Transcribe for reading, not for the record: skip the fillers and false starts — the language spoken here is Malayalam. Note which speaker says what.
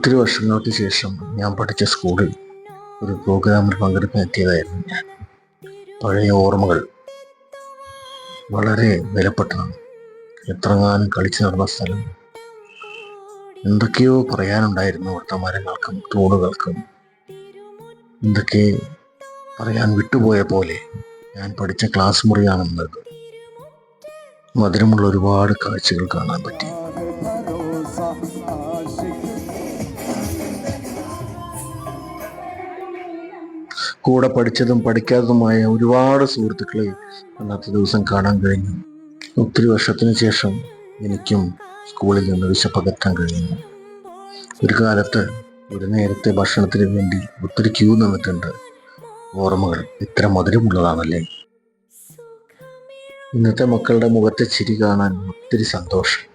Speaker 1: ഒത്തിരി വർഷങ്ങൾക്ക് ശേഷം ഞാൻ പഠിച്ച സ്കൂളിൽ ഒരു പ്രോഗ്രാമിൽ പങ്കെടുക്കാൻ എത്തിയതായിരുന്നു ഞാൻ. പഴയ ഓർമ്മകൾ വളരെ വിലപ്പെട്ടതാണ്. എത്രങ്ങാനും കളിച്ചു നടന്ന സ്ഥലം. എന്തൊക്കെയോ പറയാനുണ്ടായിരുന്നു അവിടുത്തെ മരങ്ങൾക്കും തൂണുകൾക്കും. എന്തൊക്കെ പറയാൻ വിട്ടുപോയ പോലെ. ഞാൻ പഠിച്ച ക്ലാസ് മുറിയാണെന്നത്. മധുരമുള്ള ഒരുപാട് കാഴ്ചകൾ കാണാൻ പറ്റി. കൂടെ പഠിച്ചതും പഠിക്കാത്തതുമായ ഒരുപാട് സുഹൃത്തുക്കളെ അന്നത്തെ ദിവസം കാണാൻ കഴിഞ്ഞു. ഒത്തിരി വർഷത്തിന് ശേഷം എനിക്കും സ്കൂളിൽ നിന്ന് വിശപ്പകറ്റാൻ കഴിഞ്ഞു. ഒരു കാലത്ത് ഒരു നേരത്തെ ഭക്ഷണത്തിന് വേണ്ടി ഒത്തിരി ക്യൂ നിന്നിട്ടുണ്ട്. ഓർമ്മകൾ ഇത്ര മധുരമുള്ളതാണല്ലേ. ഇന്നത്തെ മക്കളുടെ മുഖത്തെ ചിരി കാണാൻ ഒത്തിരി സന്തോഷം.